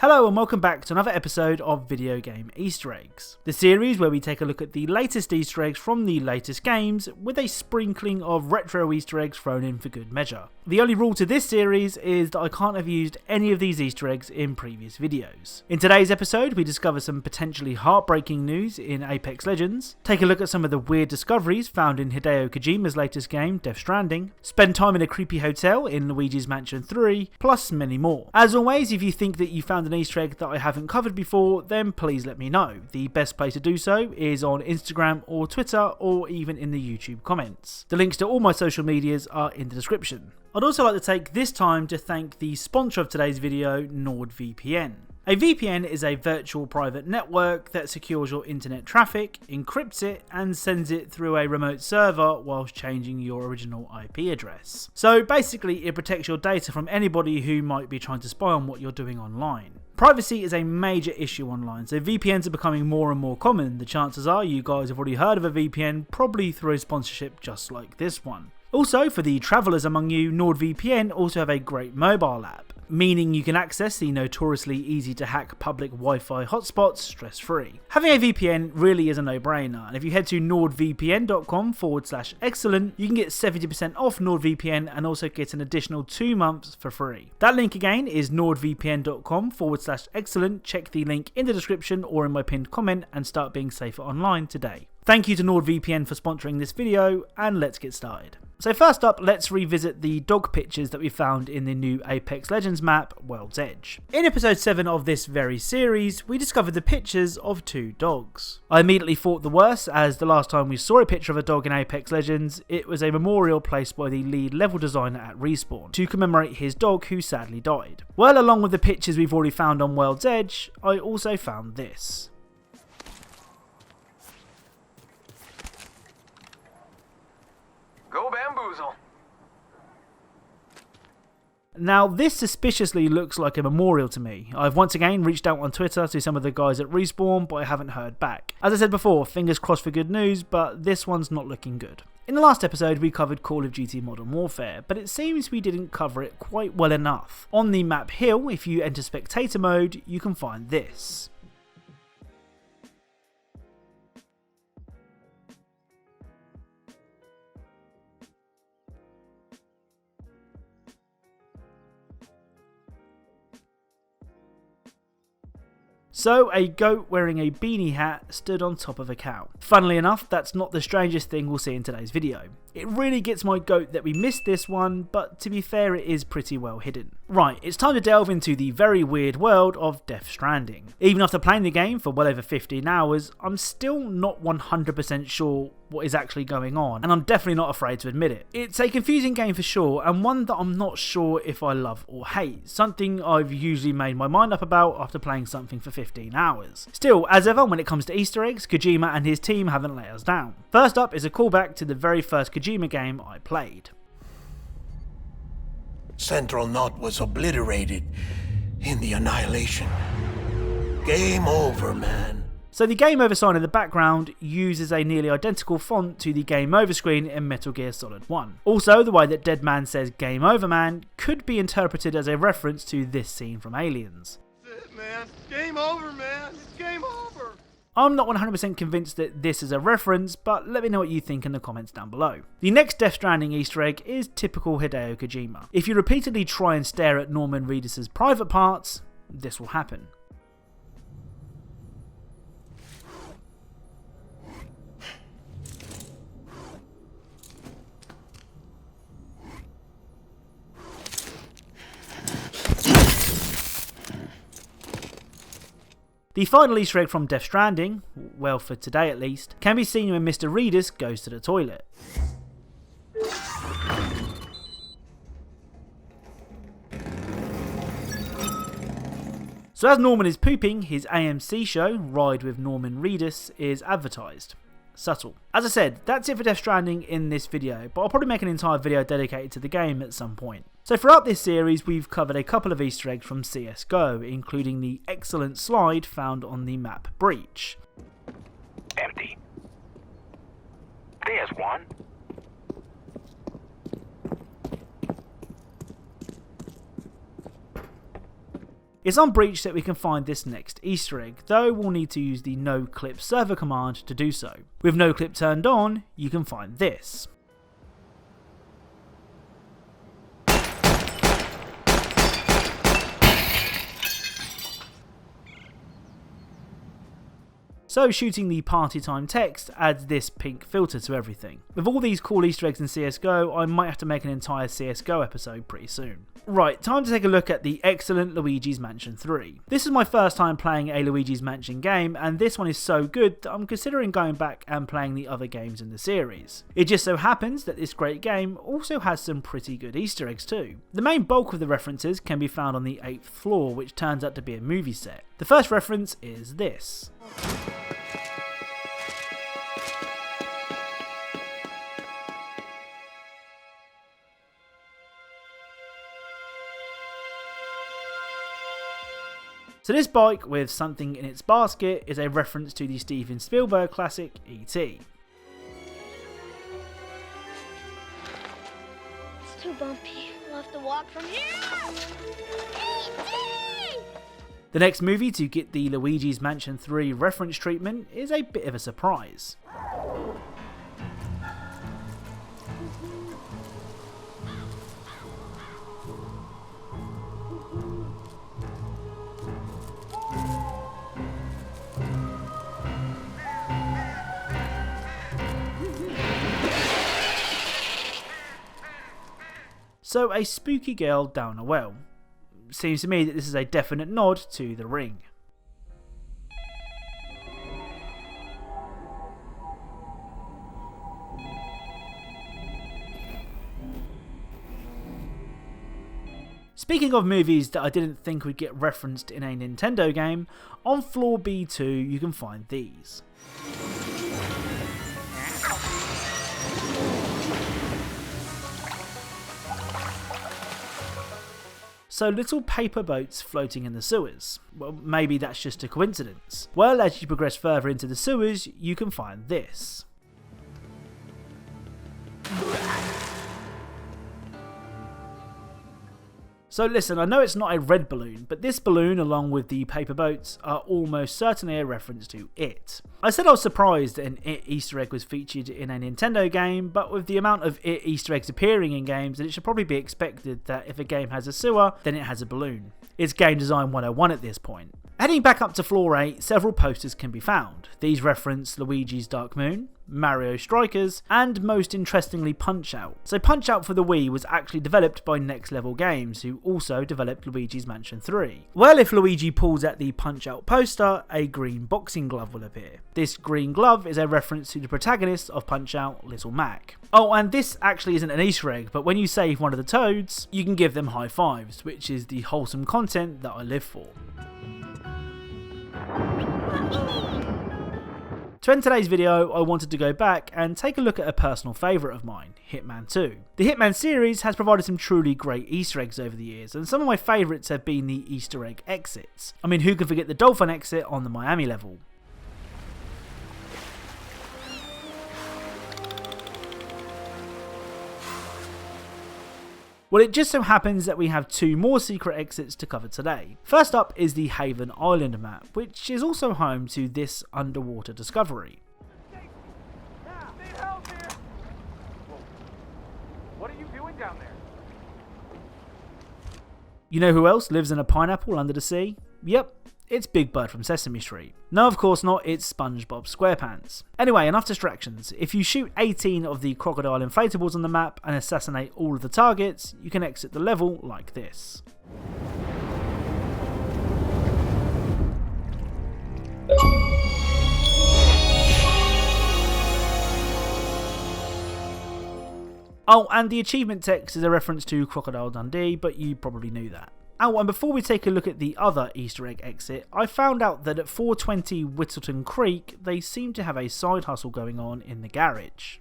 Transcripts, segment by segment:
Hello and welcome back to another episode of Video Game Easter Eggs, the series where we take a look at the latest Easter eggs from the latest games with a sprinkling of retro Easter eggs thrown in for good measure. The only rule to this series is that I can't have used any of these Easter eggs in previous videos. In today's episode we discover some potentially heartbreaking news in Apex Legends, take a look at some of the weird discoveries found in Hideo Kojima's latest game, Death Stranding, spend time in a creepy hotel in Luigi's Mansion 3, plus many more. As always, if you think that you found an Easter egg that I haven't covered before, then please let me know. The best place to do so is on Instagram or Twitter, or even in the YouTube comments. The links to all my social medias are in the description. I'd also like to take this time to thank the sponsor of today's video, NordVPN. A VPN is a virtual private network that secures your internet traffic, encrypts it, and sends it through a remote server whilst changing your original IP address. So basically it protects your data from anybody who might be trying to spy on what you're doing online. Privacy is a major issue online, so VPNs are becoming more and more common. The chances are you guys have already heard of a VPN, probably through a sponsorship just like this one. Also, for the travellers among you, NordVPN also have a great mobile app, meaning you can access the notoriously easy to hack public Wi-Fi hotspots stress-free. Having a VPN really is a no-brainer, and if you head to nordvpn.com/Eggcellent, you can get 70% off NordVPN and also get an additional 2 months for free. That link again is nordvpn.com/Eggcellent. Check the link in the description or in my pinned comment and start being safer online today. Thank you to NordVPN for sponsoring this video, and let's get started. So first up, let's revisit the dog pictures that we found in the new Apex Legends map, World's Edge. In episode 7 of this very series, we discovered the pictures of 2 dogs. I immediately thought the worst, as the last time we saw a picture of a dog in Apex Legends, it was a memorial placed by the lead level designer at Respawn, to commemorate his dog who sadly died. Well, along with the pictures we've already found on World's Edge, I also found this. Go bamboozle. Now this suspiciously looks like a memorial to me. I've once again reached out on Twitter to some of the guys at Respawn, but I haven't heard back. As I said before, fingers crossed for good news, but this one's not looking good. In the last episode we covered Call of Duty Modern Warfare, but it seems we didn't cover it quite well enough. On the map Hill, if you enter spectator mode, you can find this. So, a goat wearing a beanie hat stood on top of a cow. Funnily enough, that's not the strangest thing we'll see in today's video. It really gets my goat that we missed this one, but to be fair it is pretty well hidden. Right, it's time to delve into the very weird world of Death Stranding. Even after playing the game for well over 15 hours, I'm still not 100% sure what is actually going on, and I'm definitely not afraid to admit it. It's a confusing game for sure, and one that I'm not sure if I love or hate, something I've usually made my mind up about after playing something for 15 hours. Still, as ever, when it comes to Easter eggs, Kojima and his team haven't let us down. First up is a callback to the very first Kojima game I played. Central Knot was obliterated in the Annihilation. Game over, man. So the Game Over sign in the background uses a nearly identical font to the Game Over screen in Metal Gear Solid 1. Also, the way that Dead Man says Game Over Man could be interpreted as a reference to this scene from Aliens. That's it, man. Game over, man. It's game over. I'm not 100% convinced that this is a reference, but let me know what you think in the comments down below. The next Death Stranding Easter egg is typical Hideo Kojima. If you repeatedly try and stare at Norman Reedus' private parts, this will happen. The final Easter egg from Death Stranding, well for today at least, can be seen when Mr. Reedus goes to the toilet. So as Norman is pooping, his AMC show, Ride with Norman Reedus, is advertised. Subtle. As I said, that's it for Death Stranding in this video, but I'll probably make an entire video dedicated to the game at some point. So throughout this series we've covered a couple of Easter eggs from CSGO, including the Eggcellent slide found on the map Breach. Empty. There's one. It's on Breach that we can find this next Easter egg, though we'll need to use the noclip server command to do so. With noclip turned on, you can find this. So shooting the party time text adds this pink filter to everything. With all these cool Easter eggs in CSGO, I might have to make an entire CSGO episode pretty soon. Right, time to take a look at the Eggcellent Luigi's Mansion 3. This is my first time playing a Luigi's Mansion game, and this one is so good that I'm considering going back and playing the other games in the series. It just so happens that this great game also has some pretty good Easter eggs too. The main bulk of the references can be found on the 8th floor, which turns out to be a movie set. The first reference is this. So this bike with something in its basket is a reference to the Steven Spielberg classic E.T. It's too bumpy. We'll have to walk from here. E.T. The next movie to get the Luigi's Mansion 3 reference treatment is a bit of a surprise. So a spooky girl down a well. Seems to me that this is a definite nod to The Ring. Speaking of movies that I didn't think would get referenced in a Nintendo game, on floor B2 you can find these. So little paper boats floating in the sewers. Well, maybe that's just a coincidence. Well, as you progress further into the sewers, you can find this. So listen, I know it's not a red balloon, but this balloon along with the paper boats are almost certainly a reference to It. I said I was surprised that an It Easter egg was featured in a Nintendo game, but with the amount of It Easter eggs appearing in games, it should probably be expected that if a game has a sewer, then it has a balloon. It's game design 101 at this point. Heading back up to floor 8, several posters can be found. These reference Luigi's Dark Moon, Mario Strikers, and most interestingly Punch-Out. So Punch-Out for the Wii was actually developed by Next Level Games, who also developed Luigi's Mansion 3. Well, if Luigi pulls at the Punch-Out poster, a green boxing glove will appear. This green glove is a reference to the protagonist of Punch-Out, Little Mac. Oh, and this actually isn't an Easter egg, but when you save one of the Toads, you can give them high fives, which is the wholesome content that I live for. To end today's video, I wanted to go back and take a look at a personal favourite of mine, Hitman 2. The Hitman series has provided some truly great Easter eggs over the years, and some of my favourites have been the Easter egg exits. I mean, who can forget the dolphin exit on the Miami level? Well, it just so happens that we have two more secret exits to cover today. First up is the Haven Island map, which is also home to this underwater discovery. What are you doing down there? You know who else lives in a pineapple under the sea? Yep, it's Big Bird from Sesame Street. No, of course not, it's Spongebob Squarepants. Anyway, enough distractions. If you shoot 18 of the Crocodile inflatables on the map and assassinate all of the targets, you can exit the level like this. Oh, and the achievement text is a reference to Crocodile Dundee, but you probably knew that. Oh, and before we take a look at the other Easter egg exit, I found out that at 420 Whittleton Creek, they seem to have a side hustle going on in the garage.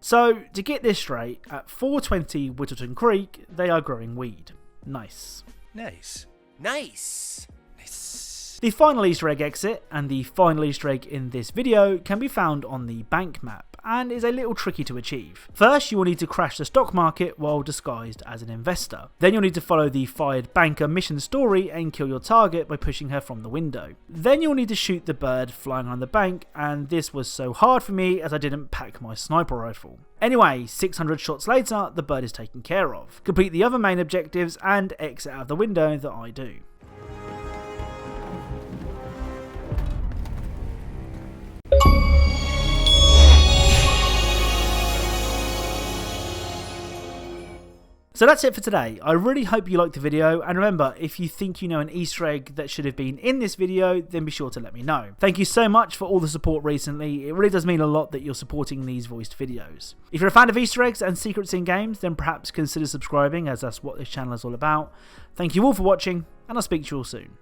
So, to get this straight, at 420 Whittleton Creek, they are growing weed. Nice. Nice. Nice. Nice. The final Easter egg exit, and the final Easter egg in this video, can be found on the bank map, and is a little tricky to achieve. First, you will need to crash the stock market while disguised as an investor. Then you'll need to follow the fired banker mission story and kill your target by pushing her from the window. Then you'll need to shoot the bird flying on the bank, and this was so hard for me as I didn't pack my sniper rifle. Anyway, 600 shots later, the bird is taken care of. Complete the other main objectives and exit out of the window that I do. So that's it for today. I really hope you liked the video, and remember, if you think you know an Easter egg that should have been in this video, then be sure to let me know. Thank you so much for all the support recently. It really does mean a lot that you're supporting these voiced videos. If you're a fan of Easter eggs and secrets in games, then perhaps consider subscribing, as that's what this channel is all about. Thank you all for watching, and I'll speak to you all soon.